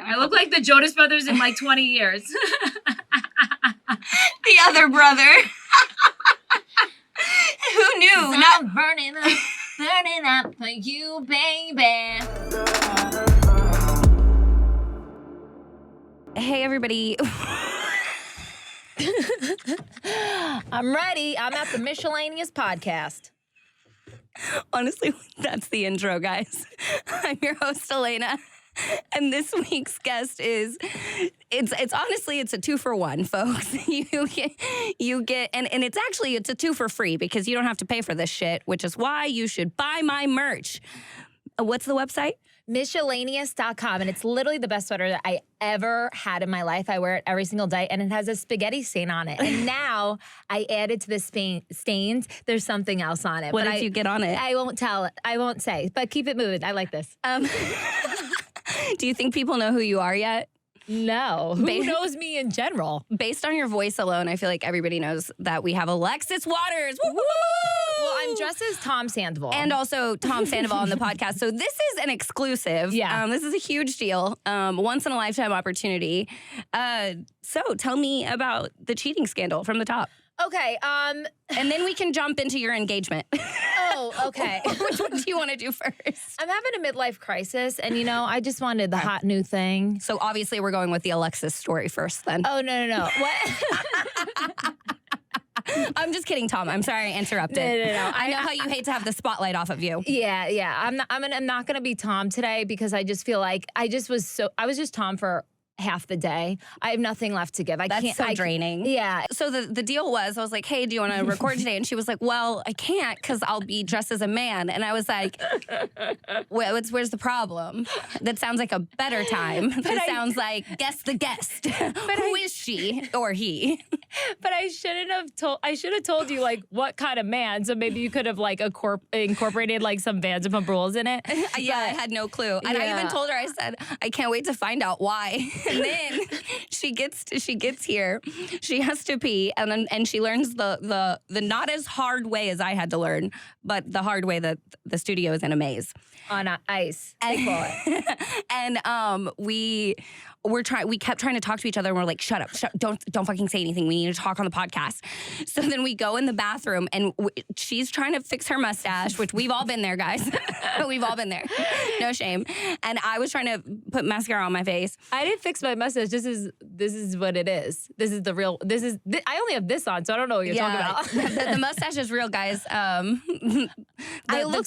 I look like the Jonas Brothers in like 20 years. The other brother. Who knew? I'm burning up for you, baby. Hey, everybody. I'm ready. I'm at the MiscELENAeous podcast. Honestly, that's the intro, guys. I'm your host, Elena. And this week's guest is, it's honestly, it's a 2-for-1, folks. You get, and it's a 2 for free because you don't have to pay for this shit, which is why you should buy my merch. What's the website? MiscELENAeous.com, and it's literally the best sweater that I ever had in my life. I wear it every single day, and it has a spaghetti stain on it. And now I added to the stains, there's something else on it. What did you get on it? I won't tell it. I won't say, but keep it moving. I like this. Do you think people know who you are yet? No. Who knows me in general? Based on your voice alone, I feel like everybody knows that we have Alexis Waters. Woo-hoo! Well, I'm dressed as Tom Sandoval. And also Tom Sandoval on the podcast. So this is an exclusive. Yeah. This is a huge deal. Once-in-a-lifetime opportunity. So tell me about the cheating scandal from the top. Okay. And then we can jump into your engagement. Oh, okay. Which one do you want to do first? I'm having a midlife crisis, and, I just wanted the hot new thing. So obviously we're going with the Alexis story first then. Oh, no. What? I'm just kidding, Tom. I'm sorry I interrupted. No. I know how you hate to have the spotlight off of you. Yeah. I'm not gonna be Tom today because I just feel like I was just Tom for half the day. I have nothing left to give. That's so draining. Yeah. So the deal was, I was like, hey, do you want to record today? And she was like, well, I can't because I'll be dressed as a man. And I was like, well, where's the problem? That sounds like a better time. Sounds like, guess the guest. Who is she or he? But I should have told you like what kind of man. So maybe you could have like incorporated like some Vanderpump Rules in it. Yeah, I had no clue. And I even told her, I said, I can't wait to find out why. And then she gets here. She has to pee, and she learns the not as hard way as I had to learn, but the hard way that the studio is in a maze on ice. And we kept trying to talk to each other, and we're like, shut up, don't fucking say anything. We need to talk on the podcast. So then we go in the bathroom, and she's trying to fix her mustache, which we've all been there, guys. We've all been there. No shame. And I was trying to put mascara on my face. I didn't fix my mustache. This is what it is. This is the real. I only have this on, so I don't know what you're talking about. The mustache is real, guys. The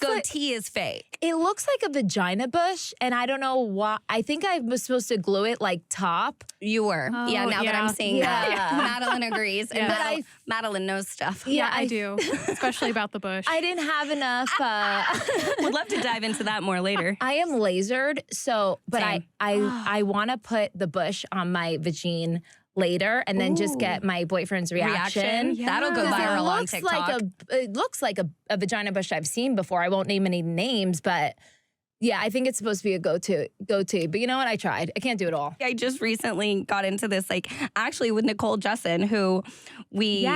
goatee is fake. It looks like a vagina bush, and I don't know why. I think I was supposed to glue it like top. You were. Now that I'm seeing that. Madelyn agrees. And Madelyn knows stuff. Yeah, I do. Especially about the bush. I didn't have enough. Would love to dive into that more later. I am lasered, but Same. I want to put the bush on my vagine later and then just get my boyfriend's reaction. Yeah. That'll go viral on TikTok. It looks like a vagina bush I've seen before. I won't name any names, but yeah, I think it's supposed to be a go-to. But you know what? I tried. I can't do it all. I just recently got into this, actually with Nicole Justin, who we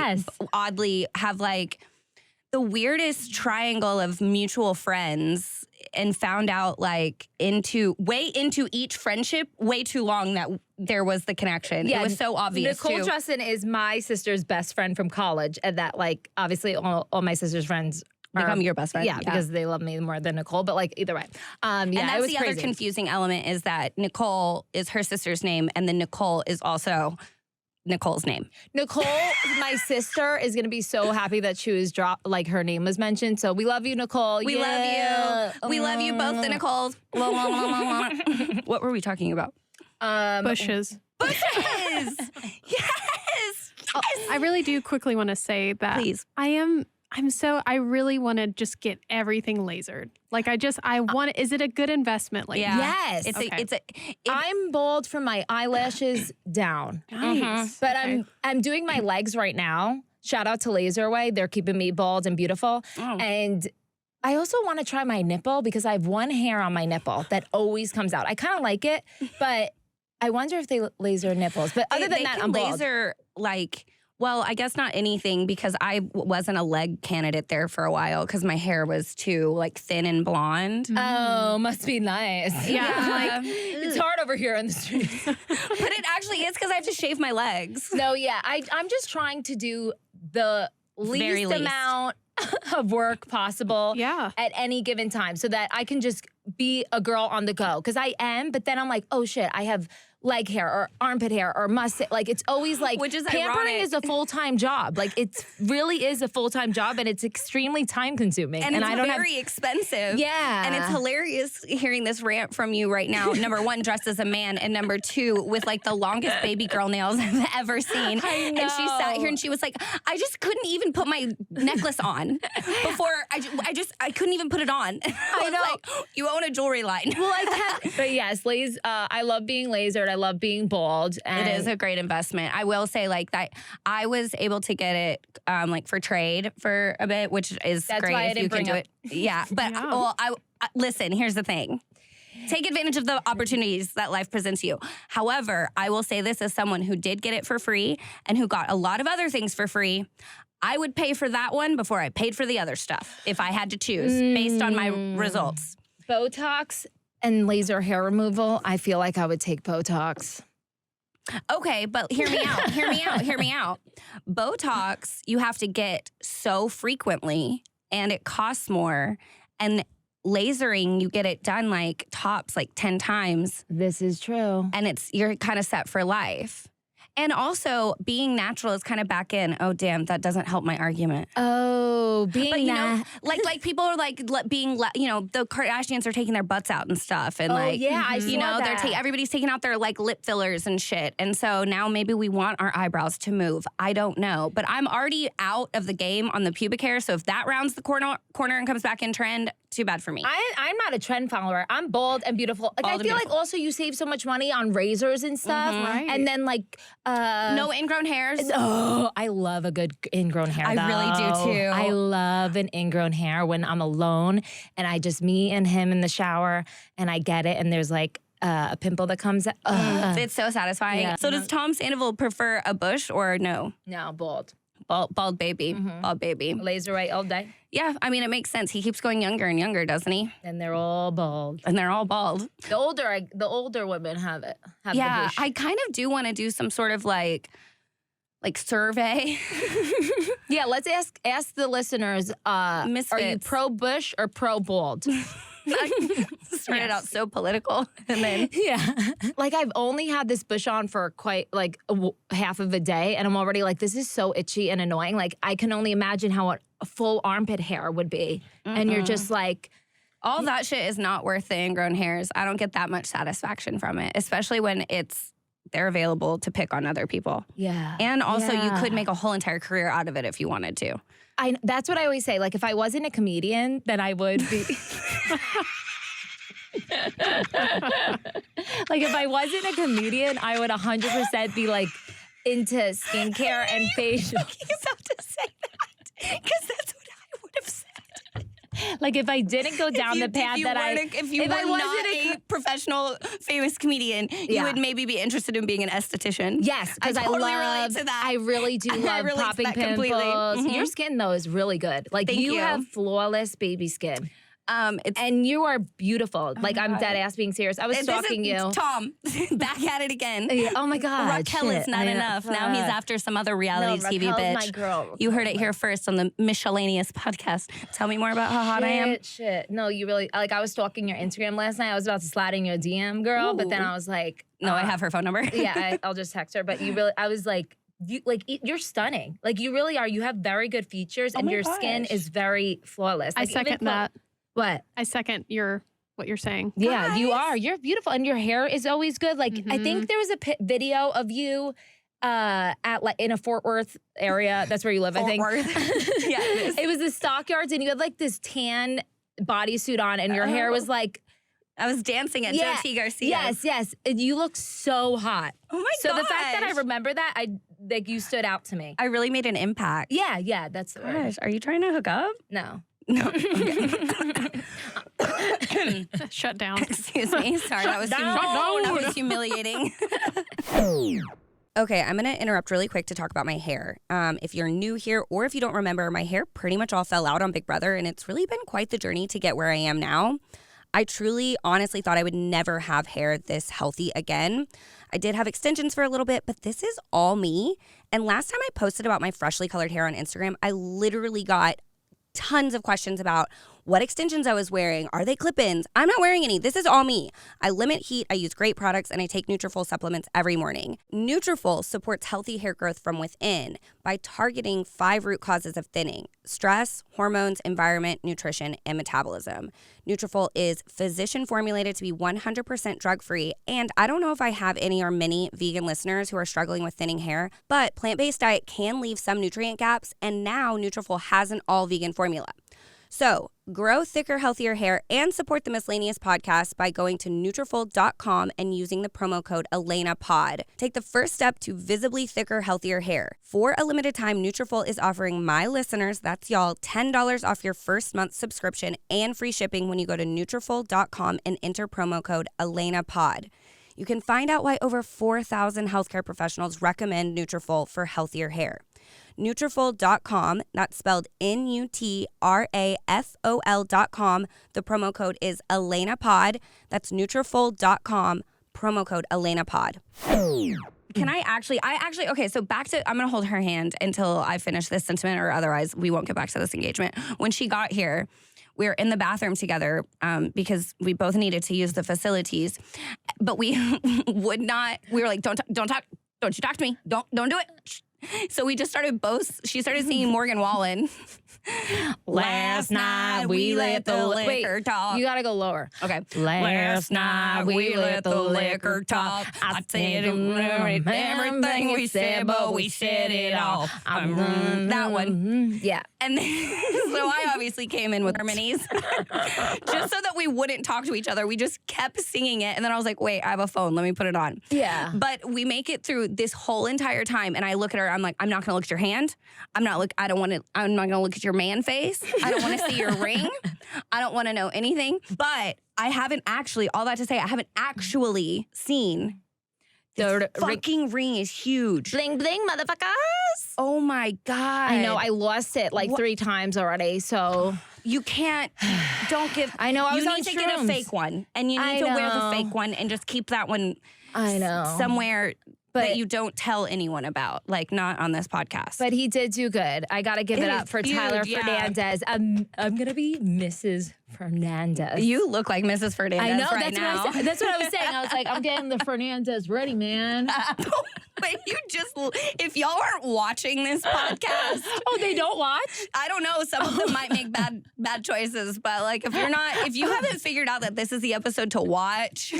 oddly have the weirdest triangle of mutual friends, and found out into each friendship way too long that there was the connection. Yeah, it was so obvious. Nicole Justin is my sister's best friend from college, and that obviously all my sister's friends become your best friend. Yeah, because they love me more than Nicole, but either way. And that's the other confusing element is that Nicole is her sister's name, and then Nicole is also Nicole's name. Nicole, my sister, is going to be so happy that she was dropped, her name was mentioned. So we love you, Nicole. We love you. We love you both, the Nicoles. What were we talking about? Bushes. Bushes! Yes! I really do quickly want to say that. Please. I really want to just get everything lasered. Is it a good investment? Yes. I'm bald from my eyelashes down. Nice. But I'm doing my legs right now. Shout out to Laserway. They're keeping me bald and beautiful. Oh. And I also want to try my nipple because I have one hair on my nipple that always comes out. I kind of like it, but I wonder if they laser nipples. But other than that, I'm bald. Laser Well, I guess not anything because I wasn't a leg candidate there for a while because my hair was too like thin and blonde. Oh, must be nice. Yeah. I'm like, it's hard over here in the streets. But it actually is because I have to shave my legs. No, yeah. I'm just trying to do the Very least least. amount of work possible Yeah. at any given time so that I can just be a girl on the go. Because I am, but then I'm like, oh shit, I have leg hair or armpit hair or mustache. Like it's always like Which is pampering ironic. is a full-time job. Like it really is a full-time job and it's extremely time consuming. And it's I don't very expensive. Yeah. And it's hilarious hearing this rant from you right now. Number one, dressed as a man. And number two, with like the longest baby girl nails I've ever seen. I And she sat know. here and she was like, I just couldn't even put my necklace on before I couldn't even put it on. I was know. like, you own a jewelry line. Well, I can, but yes, I love being lasered. I love being bald. And It is a great investment. I will say like that I was able to get it like for trade for a bit, which is That's great why I if you didn't can bring do up- it. Yeah. But Yeah. well, listen, here's the thing. Take advantage of the opportunities that life presents you. However, I will say this as someone who did get it for free and who got a lot of other things for free. I would pay for that one before I paid for the other stuff if I had to choose based on my results. Botox and laser hair removal, I feel like I would take Botox. Okay, but hear me out. Hear me out. Botox, you have to get so frequently and it costs more. And lasering, you get it done like tops like 10 times This is true. and you're kind of set for life. And also being natural is kind of back in. Oh, damn, that doesn't help my argument. Oh, being But you know, that. like people are like the Kardashians are taking their butts out and stuff, and Oh, like yeah, I saw you know that. everybody's taking out their like lip fillers and shit, and so now maybe we want our eyebrows to move. I don't know, but I'm already out of the game on the pubic hair, so if that rounds the corner and comes back in trend, too bad for me. I'm not a trend follower. I'm bold and beautiful. Like Bald I and feel like beautiful. also you save so much money on razors and stuff, Right. and then like No ingrown hairs. Oh, I love a good ingrown hair. I really do, though. too. I love an ingrown hair when I'm alone and I just me and him in the shower and I get it and there's like a pimple that comes out. It's so satisfying. Yeah. So does Tom Sandoval prefer a bush or no? No, bald. Bald baby. Bald baby. Laser right all day. Yeah, I mean, it makes sense. He keeps going younger and younger, doesn't he? And they're all bald. And they're all bald. The older women have it. Have Yeah, the bush. I kind of do want to do some sort of like survey. Yeah, let's ask the listeners, are you Misfits. pro bush or pro bald? Started out so political, and then Yeah. Like I've only had this bush on for quite like half of a day and I'm already like, this is so itchy and annoying. Like I can only imagine how a full armpit hair would be. And you're just like, all that shit is not worth the ingrown hairs. I don't get that much satisfaction from it, especially when they're available to pick on other people. yeah. And also, you Yeah. could make a whole entire career out of it if you wanted to. That's what I always say. Like if I wasn't a comedian, then I would be. Like if I wasn't a comedian, I would 100% be like into skincare and facial. You have to say that because that's what I would have said. Like if I didn't go down the path that if you were I not wasn't a professional famous comedian, you Yeah. would maybe be interested in being an esthetician. Yes, because I totally relate love. to that. I really do I love relate to popping that pimples. completely. Mhm. Your skin though is really good. Like Thank you. have flawless baby skin, It's and you are beautiful. Like I'm dead ass being serious. I was stalking you. Tom, back at it again. Yeah, oh my god, Raquel is shit. not I know. enough. Now he's after some other reality No, TV Raquel's bitch. my girl. You heard it here first on the MiscELENAeous podcast. Tell me more about how hot I am. Shit. No, you really like. I was stalking your Instagram last night. I was about to slide in your DM, girl, but then Ooh. I was like, No, I have her phone number. yeah, I'll just text her. But you really, I was like. You're stunning. Like you really are. You have very good features, and my your skin gosh. is very flawless. I Like, even second that. What? I second what you're saying. Yeah, you Guys. are. You're beautiful, and your hair is always good. Like I think there was a video of you at like in a Fort Worth area. That's where you live, I think. Fort Worth. Yeah, it is. It was the stockyards, and you had like this tan bodysuit on, and your hair was like. I was dancing at Yeah. Joe T. Garcia. Yes. And you look so hot. Oh my So gosh. the fact that I remember that, you stood out to me. I really made an impact. Yeah, that's the word. Gosh, are you trying to hook up? No. No. Shut down. Excuse me. Sorry, that was down. that was humiliating. Okay, I'm going to interrupt really quick to talk about my hair. If you're new here or if you don't remember, my hair pretty much all fell out on Big Brother, and it's really been quite the journey to get where I am now. I truly, honestly thought I would never have hair this healthy again. I did have extensions for a little bit, but this is all me. And last time I posted about my freshly colored hair on Instagram, I literally got tons of questions about what extensions I was wearing. Are they clip-ins? I'm not wearing any. This is all me. I limit heat, I use great products, and I take Nutrafol supplements every morning. Nutrafol supports healthy hair growth from within by targeting 5 root causes of thinning: stress, hormones, environment, nutrition, and metabolism. Nutrafol is physician formulated to be 100% drug-free, and I don't know if I have any or many vegan listeners who are struggling with thinning hair, but plant-based diet can leave some nutrient gaps, and now Nutrafol has an all-vegan formula. So, grow thicker, healthier hair and support the MiscELENAeous podcast by going to Nutrafol.com and using the promo code ELENAPOD. Take the first step to visibly thicker, healthier hair. For a limited time, Nutrafol is offering my listeners, that's y'all, $10 off your first month's subscription and free shipping when you go to Nutrafol.com and enter promo code ELENAPOD. You can find out why over 4,000 healthcare professionals recommend Nutrafol for healthier hair. Nutrafol.com, that's spelled Nutrafol.com. The promo code is ELENAPOD. That's Nutrafol.com, promo code ELENAPOD. Can I actually, okay, so back to, I'm going to hold her hand until I finish this sentiment, or otherwise we won't get back to this engagement. When she got here, we were in the bathroom together because we both needed to use the facilities, but we would not, we were like, don't you talk to me, don't do it. So we just started she started singing Morgan Wallen. Last night we let the liquor talk. You gotta go lower. Okay. Last night we let the liquor talk. I said everything we said, but we said it all. That one. Yeah. And then, so I obviously came in with harmonies just so that we wouldn't talk to each other. We just kept singing it. And then I was like, wait, I have a phone. Let me put it on. Yeah. But we make it through this whole entire time. And I look at her. I'm like, I'm not going to look at your hand. I'm not going to look at your man face. I don't want to see your ring. I don't want to know anything. But I haven't actually, all that to say, I haven't actually seen. The fucking ring is huge. Bling, bling, motherfuckers. Oh my God. I know, I lost it like 3 times already, so. You can't, don't give. I know, I was you on need to get a fake one. And you need to wear the fake one and just keep that one somewhere that you don't tell anyone about, like not on this podcast. But he did do good. I got to give it up for Tyler Fernandez. I'm going to be Mrs. Fernandez. You look like Mrs. Fernandez I know, right now. That's what I was saying. I was like, I'm getting the Fernandez ready, man. Wait, if y'all aren't watching this podcast. Oh, they don't watch? I don't know. Some of them might make bad choices, but like if you haven't figured out that this is the episode to watch.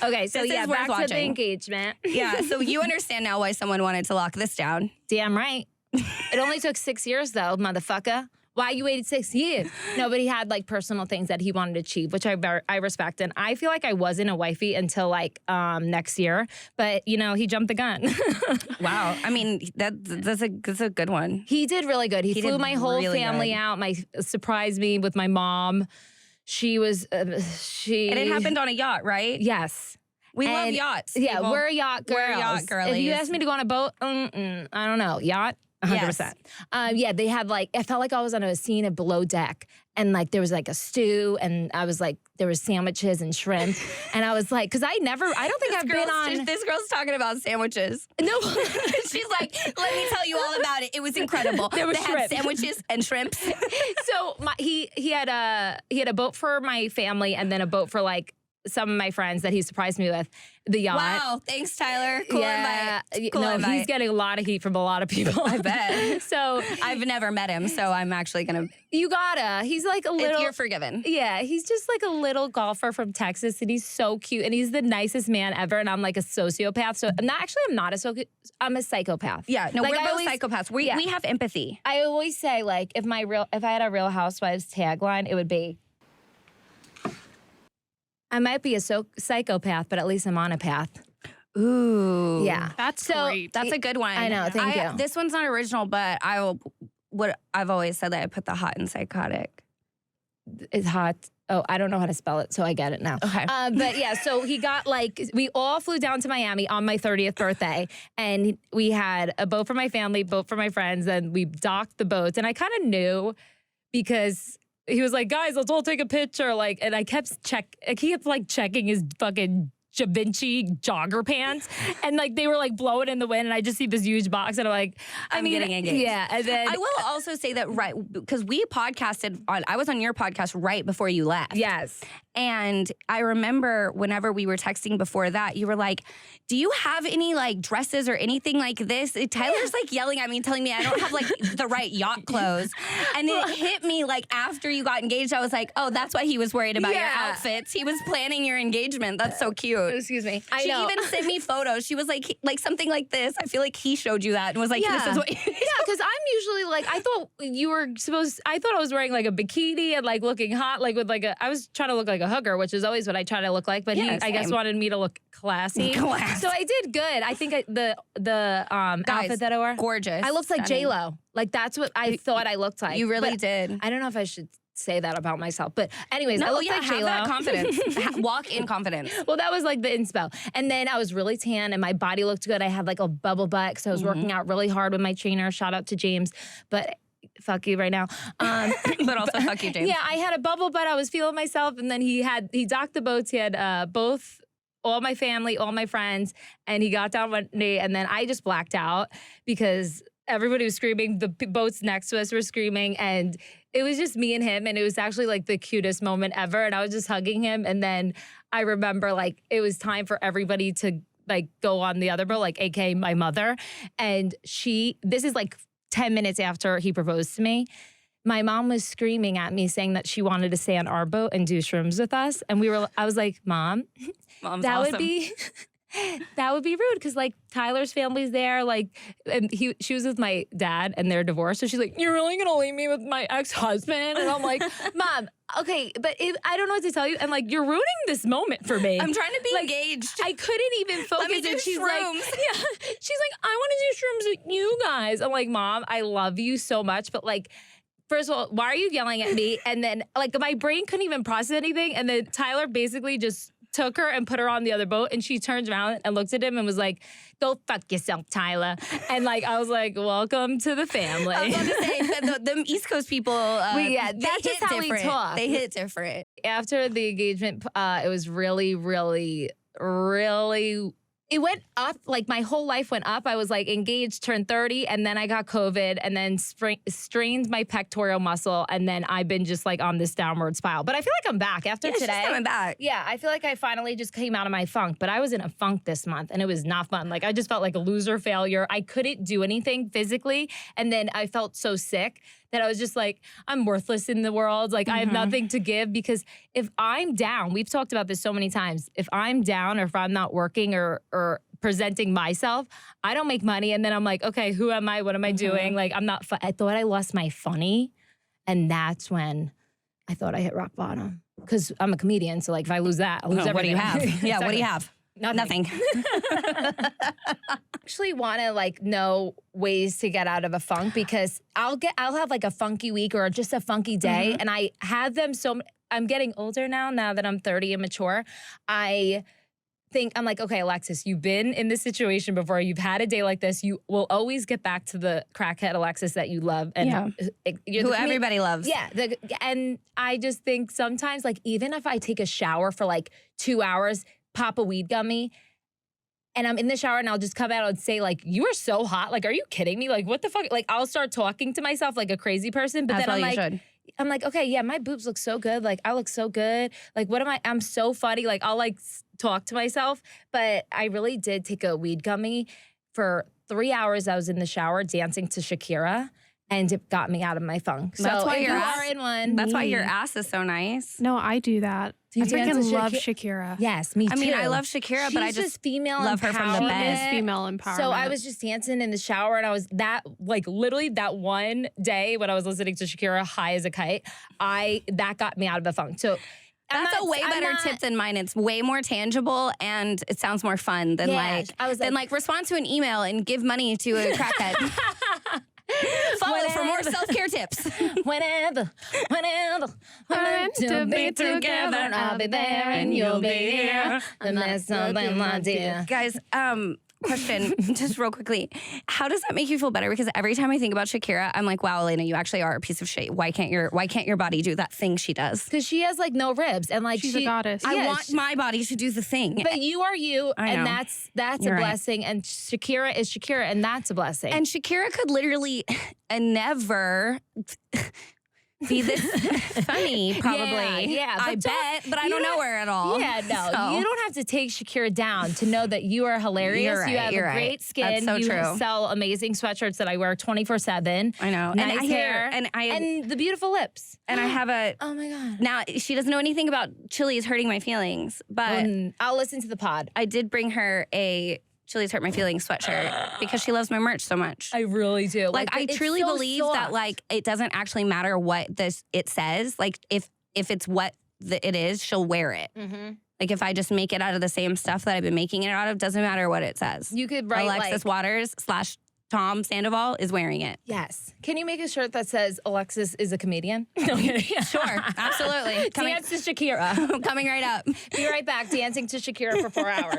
Okay, so this is back watching. to the engagement. Yeah, so you understand now why someone wanted to lock this down. Damn right. It only took 6 years though, motherfucker. Why you waited 6 years? Nobody had like personal things that he wanted to achieve, which I respect. And I feel like I wasn't a wifey until like next year. But you know, he jumped the gun. Wow. I mean, that's a good one. He did really good. He flew my whole family out. Surprised me with my mom. She was And it happened on a yacht, right? Yes. We love yachts. Yeah, people. we're yacht girls. We're yacht girlies. If you asked me to go on a boat, I don't know. Yacht? 100%. Yeah, they had like, I felt like I was on a scene of Below Deck. And like, there was like a stew. And I was like, there was sandwiches and shrimp. And I was like, because I don't think I've been on. This girl's talking about sandwiches. No. She's like, let me tell you all about it. It was incredible. There was had sandwiches and shrimps. So he had a boat for my family and then a boat for like some of my friends that he surprised me with. The yacht. Wow, thanks, Tyler. Cool invite. Cool invite. He's getting a lot of heat from a lot of people. I bet. So I've never met him, so I'm actually gonna. You gotta. He's like a little. You're forgiven. Yeah, he's just like a little golfer from Texas, and he's so cute, and he's the nicest man ever. And I'm like a sociopath, so I'm not I'm a psychopath. Yeah, no, like, we're both psychopaths. We have empathy. I always say like if I had a Real Housewives tagline, it would be. I might be a psychopath, but at least I'm on a path. Ooh. Yeah. That's great. That's a good one. I know, thank you. This one's not original, but I've always said that I put the hot in psychotic. It's hot. Oh, I don't know how to spell it, so I get it now. Okay. But yeah, so he got we all flew down to Miami on my 30th birthday, and we had a boat for my family, boat for my friends, and we docked the boats. And I kind of knew because he was like, guys, let's all take a picture. And I kept checking his fucking Da Vinci jogger pants, and they were blowing in the wind, and I just see this huge box, and I'm like, I'm getting engaged. Yeah, and then I will also say that because we podcasted I was on your podcast right before you left. Yes. And I remember whenever we were texting before that, you were like, do you have any dresses or anything like this? Tyler's yelling at me, telling me I don't have the right yacht clothes. And it hit me after you got engaged, I was like, oh, that's why he was worried about your outfits. He was planning your engagement. That's so cute. Excuse me. She even sent me photos. She was like something like this. I feel like he showed you that and was like, this is what you Yeah, because I'm usually I thought you were I thought I was wearing a bikini and looking hot, with I was trying to look like a hooker, which is always what I try to look like, but he, I guess, wanted me to look classy. So I did good. I think the outfit that I wore, gorgeous. I looked like J-Lo. That's what I thought I looked like. You really did. I don't know if I should say that about myself, but anyways, I No, looked like have J-Lo. that confidence. Walk in confidence. Well, that was the inspo. And then I was really tan and my body looked good. I had a bubble butt because I was working out really hard with my trainer. Shout out to James. But fuck you right now. But also fuck you, James. Yeah, I had a bubble butt. I was feeling myself. And then he docked the boats. He had all my family, all my friends. And he got down one day and then I just blacked out because everybody was screaming. The boats next to us were screaming. And it was just me and him. And it was actually the cutest moment ever. And I was just hugging him. And then I remember it was time for everybody to go on the other boat, AKA my mother. And this is 10 minutes after he proposed to me. My mom was screaming at me saying that she wanted to stay on our boat and do shrooms with us. And I was like, Mom, Mom's that awesome. would be that would be rude because Tyler's family's there. And she was with my dad and they're divorced. So she's like, you're really gonna leave me with my ex-husband? And I'm like, Mom, okay, but I don't know what to tell you. And you're ruining this moment for me. I'm trying to be engaged. I couldn't even focus. Let me do and she's shrooms. she's like, I want to do shrooms with you guys. I'm like, Mom, I love you so much, but first of all, why are you yelling at me? And then my brain couldn't even process anything. And then Tyler basically just took her and put her on the other boat. And she turned around and looked at him and was like, go fuck yourself, Tyler. And I was like, welcome to the family. I was about to say, the East Coast people, that's just how we talk. They hit different. After the engagement, it was really, really, really, it went up. My whole life went up. I was engaged, turned 30, and then I got COVID, and then strained my pectoral muscle, and then I've been just on this downward spiral. But I feel I'm back after today. She's coming back. Yeah, I feel I finally just came out of my funk, but I was in a funk this month, and it was not fun. I just felt like a loser failure. I couldn't do anything physically, and then I felt so sick that I was just I'm worthless in the world. I have nothing to give because if I'm down, we've talked about this so many times, if I'm down or if I'm not working or presenting myself, I don't make money. And then I'm okay, who am I? What am I doing? I'm not, I thought I lost my funny. And that's when I thought I hit rock bottom because I'm a comedian. So if I lose that, I'll lose everything. What do you have? Yeah, what do you have? Nothing. Actually want to know ways to get out of a funk because I'll have a funky week or just a funky day and I have them I'm getting older now that I'm 30 and mature. I'm okay, Alexis, you've been in this situation before. You've had a day like this. You will always get back to the crackhead Alexis that you love and who everybody loves. Yeah, and I just think sometimes even if I take a shower for 2 hours, pop a weed gummy, and I'm in the shower and I'll just come out and say you are so hot. Are you kidding me? What the fuck? I'll start talking to myself like a crazy person. But then I'm okay, yeah, my boobs look so good. I look so good. What am I? I'm so funny. I'll talk to myself. But I really did take a weed gummy for 3 hours. I was in the shower dancing to Shakira. And it got me out of my funk. So that's why if you are in one. That's why your ass is so nice. No, I do that. You I dance freaking to love Shakira. Yes, me too. I mean, I love Shakira, but I just female love her from the empowerment. bed. She is female empowerment. So I was just dancing in the shower and I was literally that one day when I was listening to Shakira high as a kite, that got me out of the funk. So that's a way better tip than mine. It's way more tangible and it sounds more fun than respond to an email and give money to a crackhead. Follow for more self-care tips. Whenever we're meant to be together, I'll be there and you'll be here. And that's something, my dear. Guys, question, just real quickly. How does that make you feel better? Because every time I think about Shakira, I'm like, wow, Elena, you actually are a piece of shit. Why can't your body do that thing she does? Because she has like no ribs and like She's a goddess. I want my body to do the thing. But you are you, I and know. that's You're a right. blessing. And Shakira is Shakira, and that's a blessing. And Shakira could literally never be this funny, probably. Yeah, but I bet, but I don't know her at all. Yeah, no, So- you don't have to take Shakira down to know that you are hilarious. You're You right, have you're a right. great skin. That's so you true. sell amazing sweatshirts that I wear 24/7. I know. Nice and I hear, hair and the beautiful lips. and I have a. Oh my god. Now she doesn't know anything about Chili's hurting my feelings, but I'll listen to the pod. I did bring her a Chili's hurt my feelings sweatshirt because she loves my merch so much. I really do. Like I it's truly so believe that soft. like it doesn't actually matter what it says. Like if it's what it is, she'll wear it. Mhm. Like if I just make it out of the same stuff that I've been making it out of, doesn't matter what it says. You could write Alexis like Waters / Tom Sandoval is wearing it. yes. Can you make a shirt that says Alexis is a comedian? No, Sure, absolutely. Dance to Shakira. Coming right up. Be right back. Dancing to Shakira for 4 hours.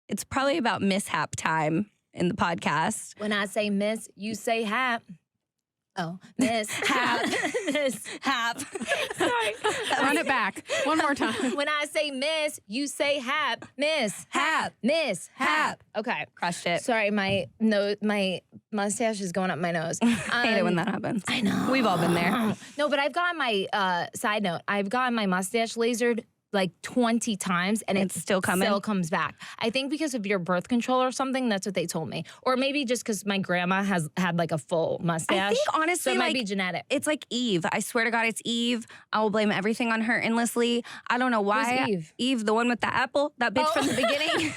It's probably about mishap time in the podcast. When I say miss, you say hap. Oh, miss hap. Miss Hap. Sorry. Run it back one more time. When I say miss, you say hap. Miss Hap. Miss Hap. Okay. Crushed it. Sorry, my mustache is going up my nose. Hate it when that happens. I know. We've all been there. No, but I've gotten my side note. I've gotten my mustache lasered like 20 times and It's still coming? Still comes back. I think because of your birth control or something. That's what they told me. Or maybe just because my grandma has had like a full mustache. I think honestly, so it might like, be genetic. it's like Eve. I swear to God, it's Eve. I will blame everything on her endlessly. I don't know why. Who's Eve? Eve, the one with the apple, that bitch Oh. from the beginning.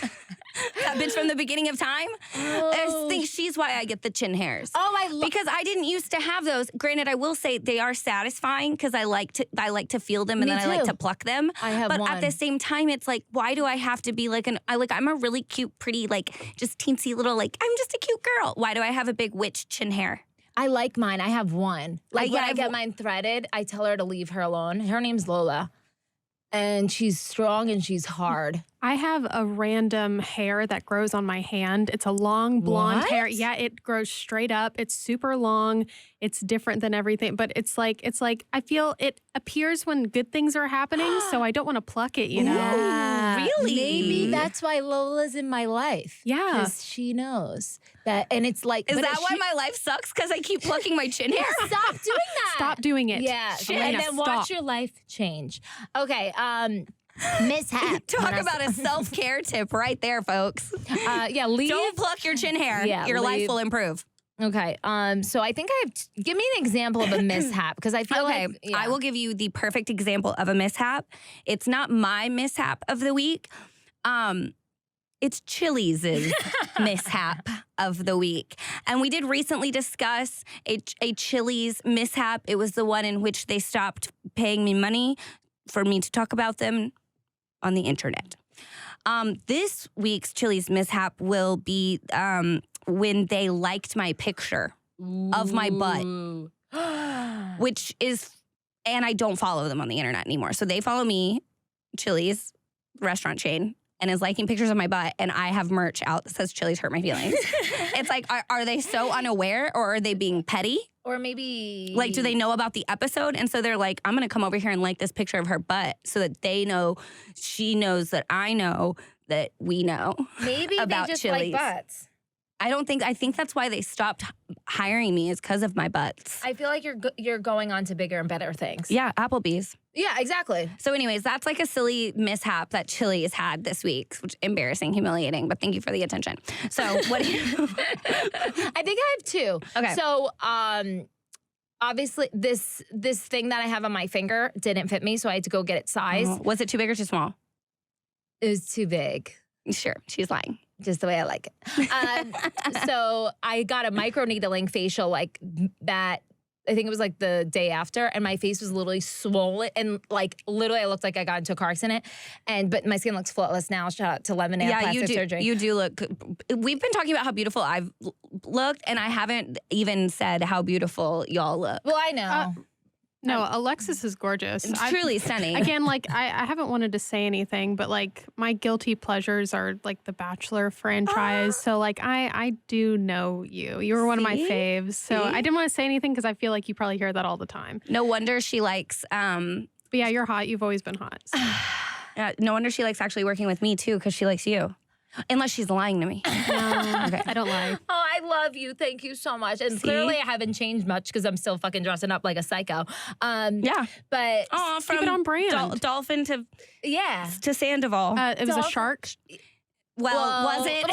That bitch from the beginning of time. I think she's why I get the chin hairs. Oh, I love. Because I didn't used to have those. Granted, I will say they are satisfying because I like to feel them and Me then I like too. to pluck them. I have but one. at the same time, it's like, why do I have to be like I'm a really cute, pretty, like just teensy little, like I'm just a cute girl. Why do I have a big witch chin hair? I like mine. I have one. Like when yeah, I get I've- mine threaded, I tell her to leave her alone. Her name's Lola. And she's strong and she's hard. I have a random hair that grows on my hand. It's a long blonde hair. What? Yeah, it grows straight up. It's super long. It's different than everything, but it's like I feel it appears when good things are happening, so I don't want to pluck it, you know. Yeah. really? Maybe that's why Lola's in my life. Yeah. Because she knows that. And it's like. Is but that she- why my life sucks? Because I keep plucking my chin hair? Stop doing that. Stop doing it. Yeah. Elena, and then watch stop. your life change. Okay. Mishap. Talk about a self-care tip right there, folks. Yeah, leave. Don't pluck your chin hair. Yeah, your life leave. will improve. Okay. So I think I have. Give me an example of a mishap because I feel Okay, like. Yeah. I will give you the perfect example of a mishap. It's not my mishap of the week. It's Chili's mishap of the week. And we did recently discuss a Chili's mishap. It was the one in which they stopped paying me money for me to talk about them on the internet. This week's Chili's mishap will be when they liked my picture of my butt, Ooh. which is, and I don't follow them on the internet anymore. So they follow me, Chili's restaurant chain, and is liking pictures of my butt, and I have merch out that says Chili's hurt my feelings. It's like, are they so unaware or are they being petty? Or maybe. Like, do they know about the episode? And so they're like, I'm going to come over here and like this picture of her butt so that they know, she knows that I know that we know. Maybe about they just Chili's. like butts. I think that's why they stopped hiring me is because of my butts. I feel like you're going on to bigger and better things. Yeah, Applebee's. Yeah, exactly. So anyways, that's like a silly mishap that Chili's had this week, which embarrassing, humiliating, but thank you for the attention. So what do you... I think I have two. Okay. So, obviously, this thing that I have on my finger didn't fit me, so I had to go get it sized. Was it too big or too small? It was too big, Sure, she's lying. just the way I like it. So I got a microneedling facial like that. I think it was like the day after, and my face was literally swollen, and like literally I looked like I got into a car accident. But my skin looks flawless now. Shout out to Lemonade Yeah, you Plastic do. Surgery. You do look. We've been talking about how beautiful I've looked, and I haven't even said how beautiful y'all look. Well, I know. No, Alexis is gorgeous. It's truly stunning. Again, like I haven't wanted to say anything, but like my guilty pleasures are like the Bachelor franchise. So like I do know you. You were one of my faves. So I didn't want to say anything because I feel like you probably hear that all the time. No wonder she likes. But yeah, you're hot. You've always been hot. So. No wonder she likes actually working with me too, because she likes you. Unless she's lying to me. No, okay. I don't lie. Oh, I love you. Thank you so much. And clearly I haven't changed much because I'm still fucking dressing up like a psycho. Yeah. But From Keep it on brand. dolphin to yeah. Sandoval. It was a shark. Well, was it?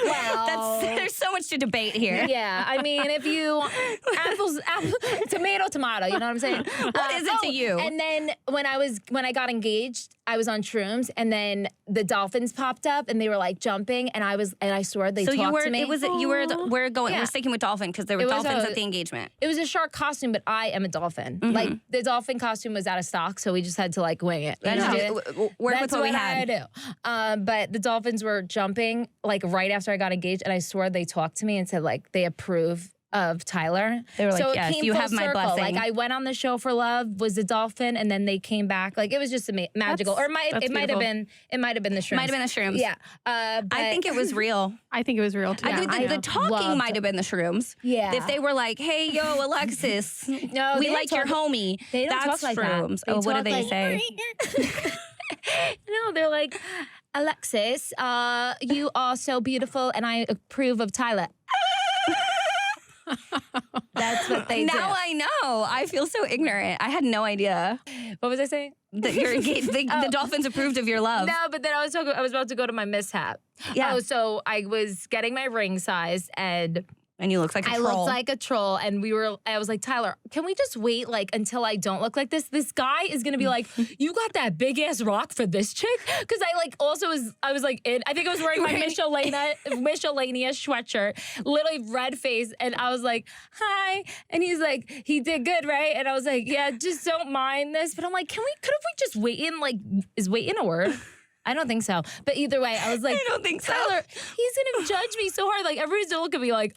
Well, There's so much to debate here. yeah. I mean, if you tomato, you know what I'm saying? What is it to you? And then when I got engaged, I was on shrooms, and then the dolphins popped up, and they were like jumping, and I swore they talked to me. We're sticking with dolphin because there were dolphins at the engagement. It was a shark costume, but I am a dolphin. Mm-hmm. Like the dolphin costume was out of stock, so we just had to like wing it. You know? Work with what we I had. do. But the dolphins were jumping like right after I got engaged, and I swore they talked to me and said like they approve of Tyler. They were like, so yes, it came you full have my circle. blessing. Like I went on the show for love, was a dolphin, and then they came back. Like it was just magical. Or it might have been the shrooms. Might have been the shrooms. Yeah. I think it was real. I think it was real too. I think the talking loved might have been the shrooms. Yeah. If they were like, hey, yo, Alexis, No, we they like your don't homie. They don't That's talk like shrooms. that. Oh, what do talk they like, say? No, they're like, Alexis, you are so beautiful, and I approve of Tyler. That's what they do. Now I know. I feel so ignorant. I had no idea What was I saying? that you're engaged. The dolphins approved of your love. No, but then I was about to go to my mishap. Yeah. Oh, so I was getting my ring size, and And you looked like a I troll. looked like a troll, and I was like, Tyler, can we just wait like until I don't look like this? This guy is gonna be like, you got that big ass rock for this chick? Because I was like I think I was wearing my MiscELENAeous sweatshirt, literally red face, and I was like, hi, and he's like, he did good, right? And I was like, yeah, just don't mind this. But I'm like, could we just wait in? Like, is wait in a word? I don't think so. But either way, I was like, I don't think so. Tyler, he's gonna judge me so hard. Like everybody's gonna look at me like,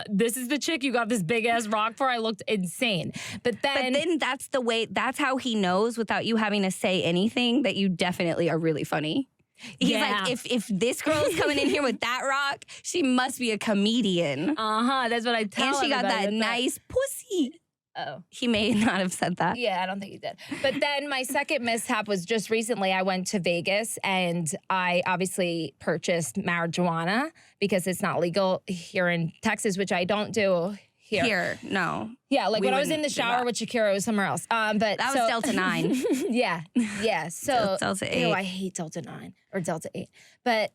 this is the chick you got this big ass rock for. I looked insane. But then that's the way, that's how he knows without you having to say anything that you definitely are really funny. He's Yeah. like, if this girl is coming in here with that rock, she must be a comedian. that's what I tell And she got everybody that with nice pussy. Oh. He may not have said that. Yeah, I don't think he did. But then my second mishap was just recently. I went to Vegas, and I obviously purchased marijuana because it's not legal here in Texas, which I don't do here. No. Yeah, like We when I was in wouldn't the do shower that. with Shakira, it was somewhere else. But That was Delta 9. Yeah. So Delta 8. Ew, I hate Delta 9 or Delta 8. But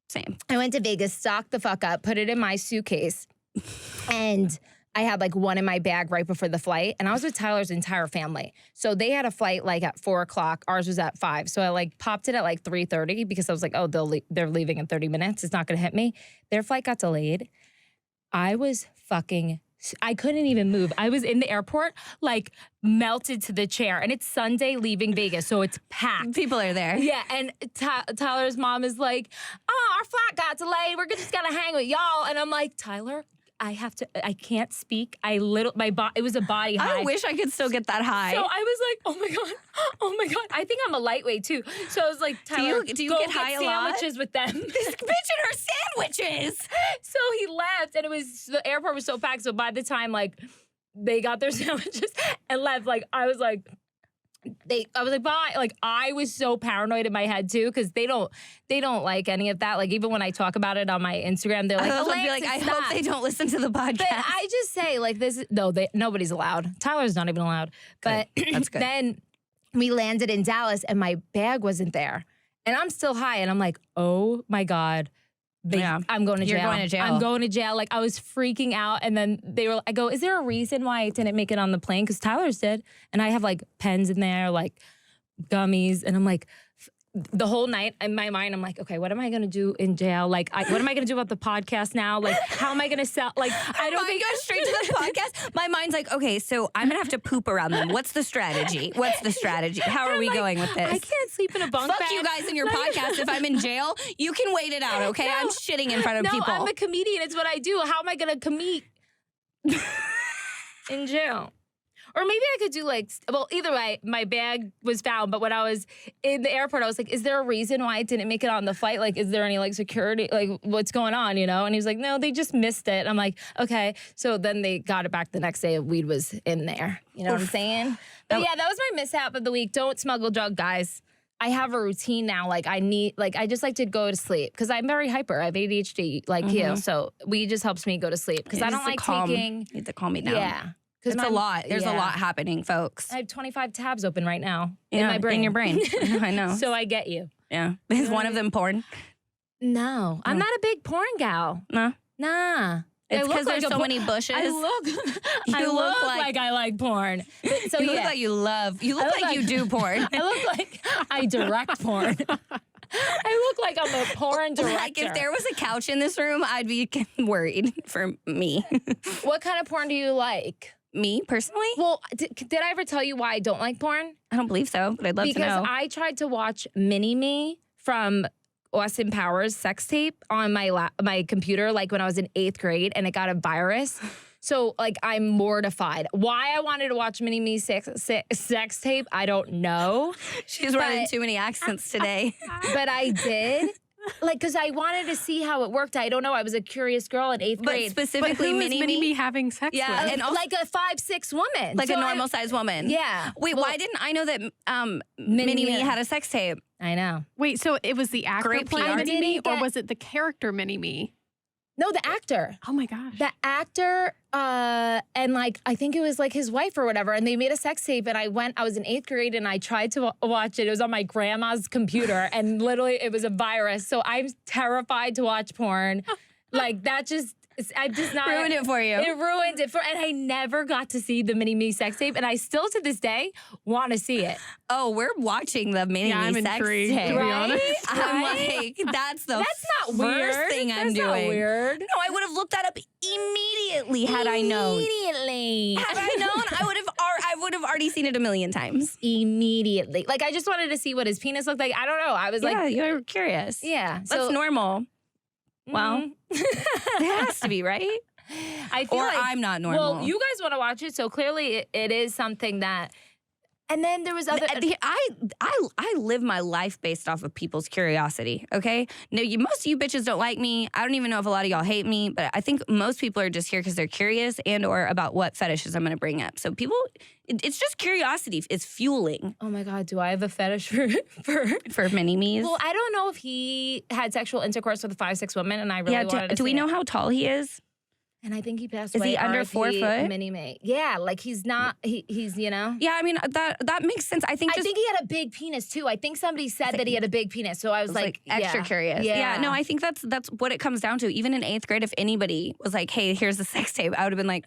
Same. I went to Vegas, stocked the fuck up, put it in my suitcase, and I had like one in my bag right before the flight. And I was with Tyler's entire family. So they had a flight like at 4 o'clock. Ours was at 5. So I like popped it at like 3:30 because I was like, oh, they're leaving in 30 minutes. It's not going to hit me. Their flight got delayed. I couldn't even move. I was in the airport, like melted to the chair. And it's Sunday leaving Vegas, so it's packed. People are there. Yeah, and Tyler's mom is like, oh, our flight got delayed. We're just gonna hang with y'all. And I'm like, Tyler, I can't speak. it was a body high. I wish I could still get that high. So I was like, oh my God. I think I'm a lightweight too. So I was like, Tyler, do you go get high a lot? sandwiches with them. This bitch and her sandwiches. So he left, and the airport was so packed. So by the time like they got their sandwiches and left, like I was like, bye. Like I was so paranoid in my head too, because they don't like any of that. Like even when I talk about it on my Instagram, they're like, I hope they don't listen to the podcast. But I just say like this. No, nobody's allowed. Tyler's not even allowed. But That's good. Then we landed in Dallas, and my bag wasn't there, and I'm still high, and I'm like, oh my God. I'm going to jail. You're going to jail. I'm going to jail. Like I was freaking out, and then I go, is there a reason why I didn't make it on the plane? Because Tyler's did, and I have like pens in there, like gummies, and I'm like, the whole night in my mind, I'm like, okay, what am I gonna do in jail? Like, what am I gonna do about the podcast now? Like, how am I gonna sell? Like, I don't think go straight to the podcast. My mind's like, okay, so I'm gonna have to poop around them. What's the strategy? How are we going with this? I can't sleep in a bunk bed. Fuck you guys in your podcast. If I'm in jail, you can wait it out, okay? I'm shitting in front of people. No, I'm a comedian. It's what I do. How am I gonna commit in jail? Or maybe I could do like, well, either way, my bag was found. But when I was in the airport, I was like, is there a reason why it didn't make it on the flight? Like, is there any like security, like what's going on, you know? And he was like, no, they just missed it. I'm like, okay. So then they got it back the next day. Weed was in there. You know what I'm saying? But yeah, that was my mishap of the week. Don't smuggle drug, guys. I have a routine now. Like I just like to go to sleep because I'm very hyper. I have ADHD like you. So weed just helps me go to sleep because I don't like taking. You have to calm me down. Yeah. It's a lot. There's a lot happening, folks. I have 25 tabs open right now in my brain. In your brain. I know. So I get you. Yeah. Is one of them porn? No. I'm not a big porn gal. No? Nah. It's because there's so many bushes. I look like I like porn. So you look like you love. You look like you do porn. I look like I direct porn. I look like I'm a porn director. Like if there was a couch in this room, I'd be worried for me. What kind of porn do you like? Me, personally? Well, did I ever tell you why I don't like porn? I don't believe so, but I'd love to know. Because I tried to watch Mini-Me from Austin Powers sex tape on my computer, like when I was in 8th grade, and it got a virus. So, like, I'm mortified. Why I wanted to watch Mini-Me sex tape, I don't know. She's running too many accents today. But I did. Like, because I wanted to see how it worked. I don't know. I was a curious girl in 8th grade. But specifically, who is Mini-Me having sex with? And also, like a 5'6" woman. Like so a normal-sized woman. Yeah. Wait, why didn't I know that Mini-Me had a sex tape? I know. Wait, so it was the actor Great playing PR. Mini-Me, or was it the character Mini-Me? No, the actor. Oh my gosh. The actor, and like, I think it was like his wife or whatever, and they made a sex tape, and I was in 8th grade, and I tried to watch it. It was on my grandma's computer, and literally it was a virus. So I'm terrified to watch porn. Like, that just, I just not. Ruined it for you. It ruined it and I never got to see the Mini-Me sex tape, and I still to this day want to see it. Oh, we're watching the Mini-Me sex intrigued, tape. to be Right? honest. I'm like, that's not first weird. Thing I'm That's doing. not weird. No, I would have looked that up immediately had I known. Immediately. Had I known, I would have already seen it a million times. Immediately. Like, I just wanted to see what his penis looked like. I don't know. I was like, you're curious. yeah. That's normal. Well, it has to be, right? I feel like I'm not normal. Well, you guys want to watch it, so clearly it is something that. And then there was other. I live my life based off of people's curiosity. Okay, no, most of you bitches don't like me. I don't even know if a lot of y'all hate me, but I think most people are just here because they're curious and/or about what fetishes I'm going to bring up. So people, it's just curiosity. It's fueling. Oh my God, do I have a fetish for Mini-Me's? Well, I don't know if he had sexual intercourse with a 5'6" woman, and I really wanted to. Do we know how tall he is? And I think he passed Is away. he under 4 foot? Mini-Me. Yeah, like he's not. He's you know. Yeah, I mean that makes sense. I think he had a big penis too. I think somebody said that he had a big penis, so I was like extra curious. Yeah, no, I think that's what it comes down to. Even in 8th grade, if anybody was like, "Hey, here's a sex tape," I would have been like,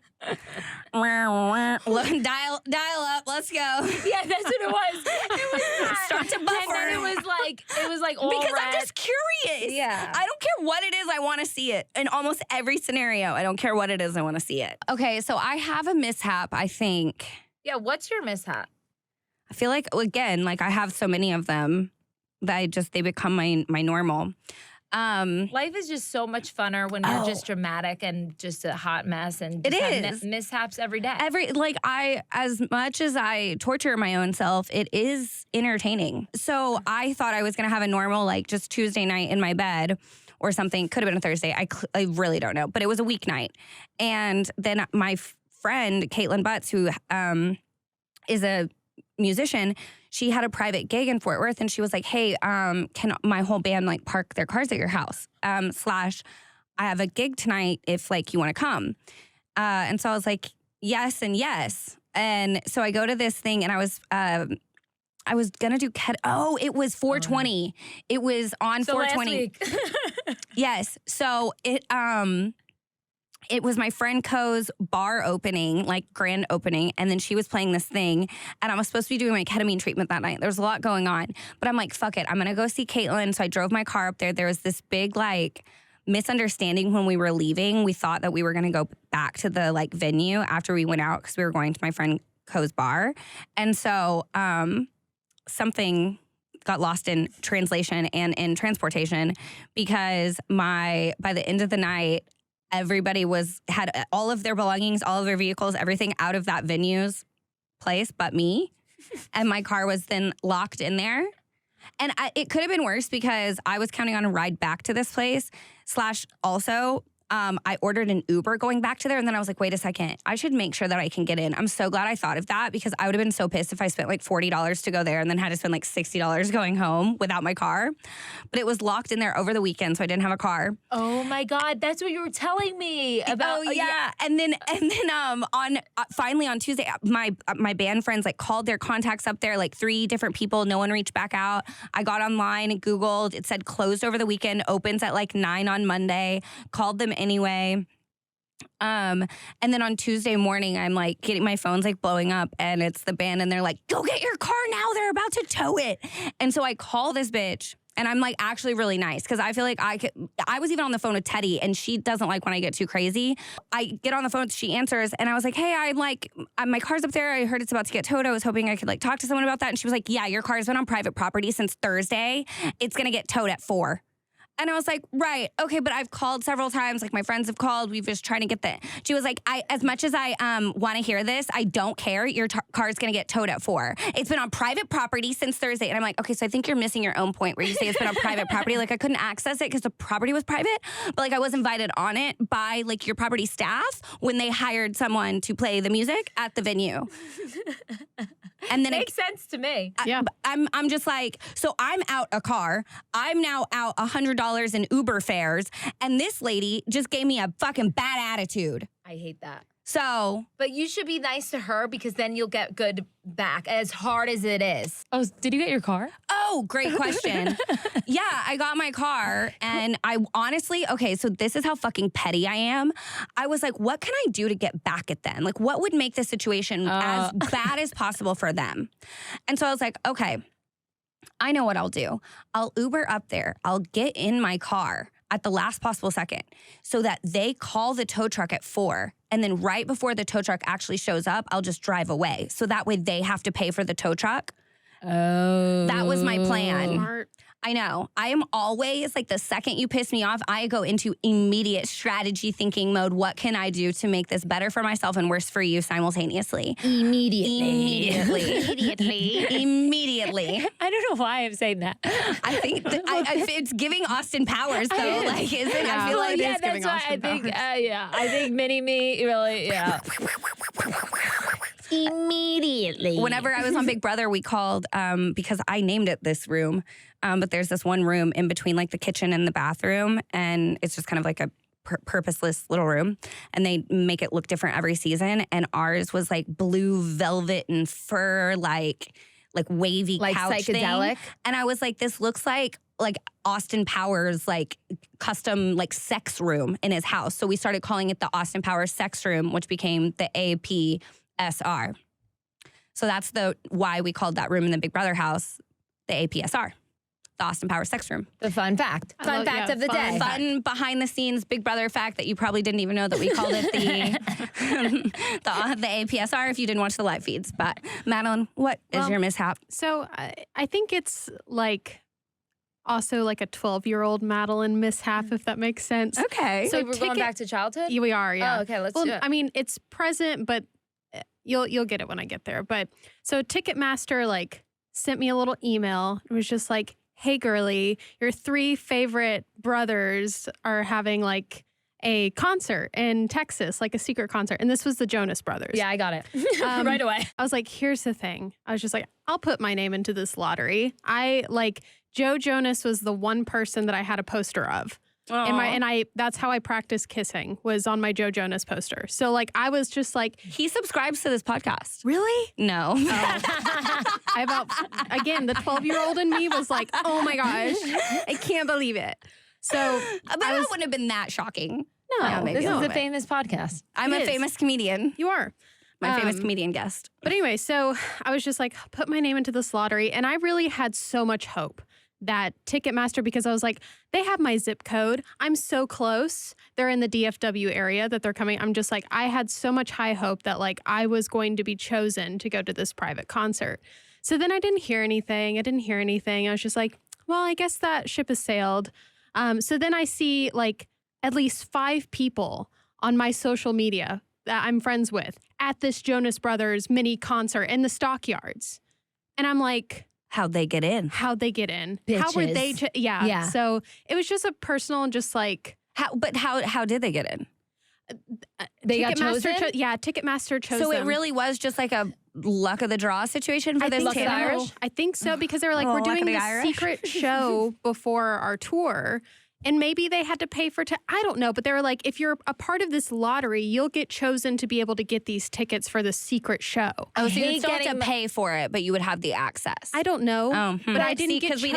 "Dial up, let's go." Yeah, that's what it was. It was start to buffer. And then it was like all because red. I'm just curious. Yeah, I don't care what it is. I want to see it in almost every scenario. I don't care what it is. I want to see it. Okay, so I have a mishap. I think. Yeah, what's your mishap? I feel like again, like I have so many of them that they become my normal. Life is just so much funner when you're just dramatic and just a hot mess and it have is mishaps every day. As much as I torture my own self, it is entertaining. So I thought I was gonna have a normal like just Tuesday night in my bed or something. Could have been a Thursday. I really don't know, but it was a weeknight. And then my friend Caitlin Butts, who is a musician, she had a private gig in Fort Worth, and she was like, "Hey, can my whole band like park their cars at your house? / I have a gig tonight if like you want to come." And so I was like, yes and yes. And so I go to this thing, and I was gonna do it was 420. It was on 420. Last week. Yes. So it it was my friend Ko's bar opening, like grand opening, and then she was playing this thing, and I was supposed to be doing my ketamine treatment that night. There was a lot going on, but I'm like, fuck it, I'm gonna go see Caitlin. So I drove my car up there. There was this big like misunderstanding when we were leaving. We thought that we were gonna go back to the like venue after we went out because we were going to my friend Ko's bar, and so something got lost in translation and in transportation because by the end of the night, everybody had all of their belongings, all of their vehicles, everything out of that venue's place but me. And my car was then locked in there. And it could have been worse because I was counting on a ride back to this place / also I ordered an Uber going back to there, and then I was like, wait a second, I should make sure that I can get in. I'm so glad I thought of that because I would have been so pissed if I spent like $40 to go there and then had to spend like $60 going home without my car. But it was locked in there over the weekend, so I didn't have a car. Oh my God, that's what you were telling me about. Oh yeah. And then on finally on Tuesday, my band friends like called their contacts up there, like 3 different people. No one reached back out. I got online and Googled. It said closed over the weekend, opens at like 9 on Monday. Called them anyway. And then on Tuesday morning, I'm like getting my phone's like blowing up and it's the band and they're like, go get your car now. They're about to tow it. And so I call this bitch and I'm like actually really nice because I feel like I was even on the phone with Teddy and she doesn't like when I get too crazy. I get on the phone, she answers and I was like, hey, my car's up there. I heard it's about to get towed. I was hoping I could like talk to someone about that. And she was like, yeah, your car's been on private property since Thursday. It's going to get towed at 4. And I was like, right, okay, but I've called several times. Like my friends have called. We've just trying to get the. She was like, as much as I want to hear this, I don't care. Your car's gonna get towed at 4. It's been on private property since Thursday. And I'm like, okay, so I think you're missing your own point where you say it's been on private property. Like I couldn't access it because the property was private, but like I was invited on it by like your property staff when they hired someone to play the music at the venue. And then makes sense to me. I'm just like, so I'm out a car. I'm now out $100 in Uber fares, and this lady just gave me a fucking bad attitude. I hate that. So, but you should be nice to her because then you'll get good back, as hard as it is. Oh, did you get your car? Oh, great question. Yeah, I got my car and I honestly, okay, so this is how fucking petty I am. I was like, what can I do to get back at them? Like, what would make the situation as bad as possible for them? And so I was like, okay, I know what I'll do. I'll Uber up there. I'll get in my car at the last possible second so that they call the tow truck at 4. And then right before the tow truck actually shows up, I'll just drive away. So that way they have to pay for the tow truck. Oh. That was my plan. Smart. I know. I am always like the second you piss me off, I go into immediate strategy thinking mode. What can I do to make this better for myself and worse for you simultaneously? Immediately. I don't know why I'm saying that. I think it's giving Austin Powers though. Like, isn't it? Yeah. I feel like It is that's giving why Austin I think, Powers. I think mini me really, immediately. whenever I was on Big Brother, we called because I named it this room. But there's this one room in between like the kitchen and the bathroom, and it's just kind of like a purposeless little room, and they make it look different every season. And ours was like blue velvet and fur, like wavy Like couch psychedelic? thing. And I was like, this looks like Austin Powers like custom like sex room in his house. So we started calling it the Austin Powers sex room, which became the APSR. So that's why we called that room in the Big Brother house the APSR. The Austin Powers sex room. The fun fact. Fun fact of the day. Fun behind the scenes Big Brother fact that you probably didn't even know that we called it the APSR if you didn't watch the live feeds. But Madelyn, what is your mishap? So I think it's like also like a 12-year-old Madelyn mishap, if that makes sense. Okay. So we're going back to childhood? Yeah, we are, yeah. Oh, okay, let's do it. I mean, it's present, but you'll get it when I get there. But so Ticketmaster like sent me a little email. It was just like, hey, girly, your 3 favorite brothers are having like a concert in Texas, like a secret concert. And this was the Jonas Brothers. Yeah, I got it. Right away. I was like, here's the thing. I was just like, I'll put my name into this lottery. Joe Jonas was the one person that I had a poster of. That's how I practiced kissing, was on my Joe Jonas poster. So like I was just like, He subscribes to this podcast. really? No. Again, the 12-year-old in me was like, oh my gosh, I can't believe it. So But that wouldn't have been that shocking. No, maybe This a is little a bit. famous podcast. I'm It a is. famous comedian. You are. My famous comedian guest. But anyway, so I was just like, put my name into this lottery. And I really had so much hope that Ticketmaster, because I was like, they have my zip code. I'm so close. They're in the DFW area that they're coming. I'm just like, I had so much high hope that like I was going to be chosen to go to this private concert. So then I didn't hear anything. I was just like, well, I guess that ship has sailed. So then I see like at least 5 people on my social media that I'm friends with at this Jonas Brothers mini concert in the Stockyards. And I'm like, How'd they get in? how'd they get in? How were they? Bitches. Yeah. So it was just a personal, just like How did they get in? They got Ticketmaster. chosen? Ticketmaster chose So it them. really was just like a luck of the draw situation for I this think table? so. Irish? I think so because they were like, Oh, we're luck of doing the this Irish. secret show before our tour. And maybe they had to pay for I don't know, but they were like, if you're a part of this lottery, you'll get chosen to be able to get these tickets for the secret show. Oh, so you hate would still have to getting- pay for it, but you would have the access. I don't know, but I didn't get chosen.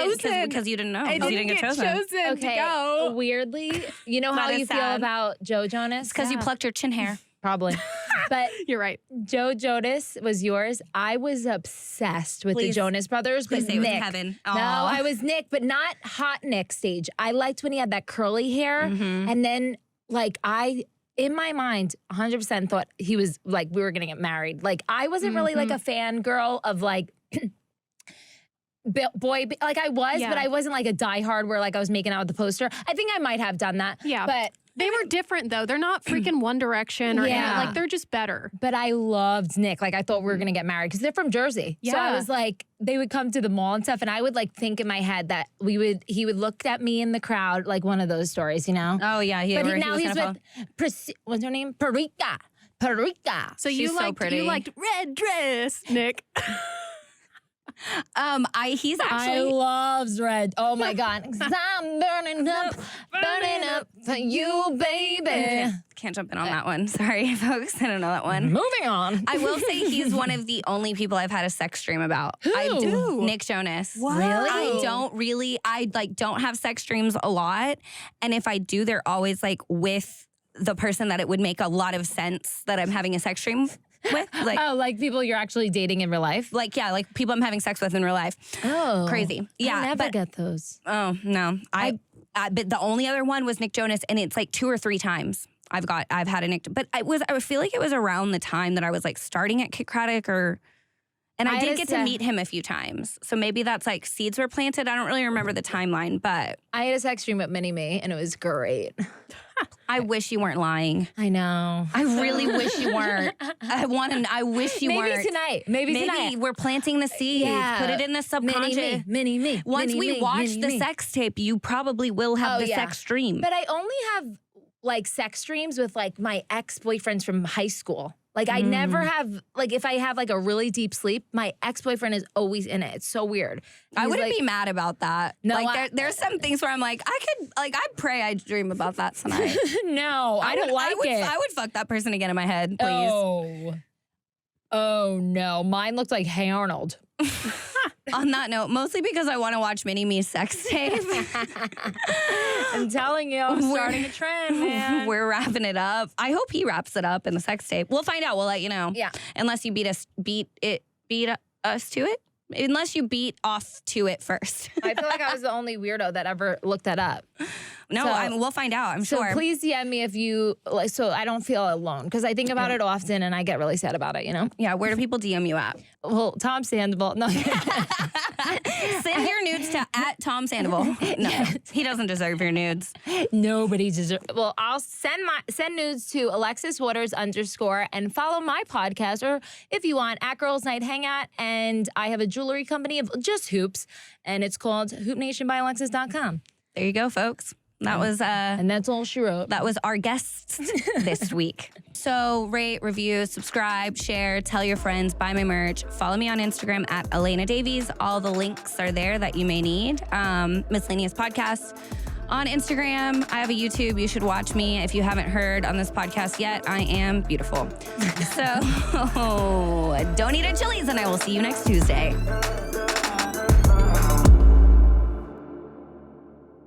because you didn't know. I 'Cause you didn't get chosen Okay. to go. Weirdly, you know how That is you feel sad. about Joe Jonas? Because you plucked your chin hair. Probably. But You're right. Joe Jonas was yours. I was obsessed with the Please- Jonas Brothers, but please say it was Nick. Kevin. No, Aw. I was Nick, but not hot Nick stage. I liked when he had that curly hair. Mm-hmm. And then, like, in my mind, 100% thought he was, like, we were going to get married. Like, I wasn't really, like, a fangirl of, like, boy, like, I was, Yeah. but I wasn't, like, a diehard where, like, I was making out with the poster. I think I might have done that. Yeah. But They were different though. They're not freaking One Direction or Yeah. like they're just better. But I loved Nick. Like, I thought we were going to get married because they're from Jersey. So I Yeah. was like, they would come to the mall and stuff. And I would like think in my head that he would look at me in the crowd, like one of those stories, you know? Oh, yeah. but where now was he's gonna with, what's her name? Parika. So She's you so liked pretty. you liked red dress, Nick. He's I actually. loves red. Oh my God. 'Cause I'm burning up for you, baby. Can't jump in on that one. Sorry, folks. I don't know that one. Moving on. I will say he's one of the only people I've had a sex dream about. I Who? do. Nick Jonas. What? Really? I don't have sex dreams a lot. And if I do, they're always like with the person that it would make a lot of sense that I'm having a sex dream with. Like, Oh, like people you're actually dating in real life? like people I'm having sex with in real life. Oh. Crazy. Yeah. I never but, get those. oh, no. But the only other one was Nick Jonas, and it's like 2 or 3 times I've had a Nick. But I feel like it was around the time that I was like starting at Kit Craddock and I I did had get a to se- meet him a few times. So maybe that's like seeds were planted. I don't really remember the timeline, but I had a sex dream with Mini-Me, and it was great. I wish you weren't lying. I know. I really wish you weren't. I wish you Maybe weren't. tonight. Maybe tonight. We're planting the seeds. Yeah. Put it in the subconscious. Mini-Me. Once we watch the sex tape, you probably will have Oh, the yeah. sex dream. But I only have like sex dreams with like my ex-boyfriends from high school. Like I never have, like if I have like a really deep sleep, my ex-boyfriend is always in it. It's so weird. I He's wouldn't like, be mad about that. No, like there's some things where I'm like, I pray I dream about that tonight. No, I don't like it. I would fuck that person again in my head, please. Oh no, mine looked like Hey Arnold. On that note, mostly because I want to watch Mini-Me's sex tape. I'm telling you, I'm starting a trend, man. We're wrapping it up. I hope he wraps it up in the sex tape. We'll find out. We'll let you know. Yeah. Unless you beat us to it. Unless you beat off to it first. I feel like I was the only weirdo that ever looked that up. No, So- we'll find out. I'm So sure. please DM me if you like, so I don't feel alone because I think about it often and I get really sad about it. You know. Yeah. Where do people DM you at? Well, Tom Sandoval. No. Send your nudes to @Tom Sandoval. No, he doesn't deserve your nudes. Nobody deserves. Well, I'll send nudes to Alexis Waters _ and follow my podcast, or if you want, at Girls Night Hangout. And I have a jewelry company of just hoops, and it's called hoopnationbyalexis.com. There you go, folks. That was And that's all she wrote. that was our guests this week. So rate, review, subscribe, share, tell your friends, buy my merch. Follow me on Instagram at Elena Davies. All the links are there that you may need. MiscELENAeous podcast on Instagram. I have a YouTube. You should watch me. If you haven't heard on this podcast yet, I am beautiful. So don't eat at Chili's, and I will see you next Tuesday.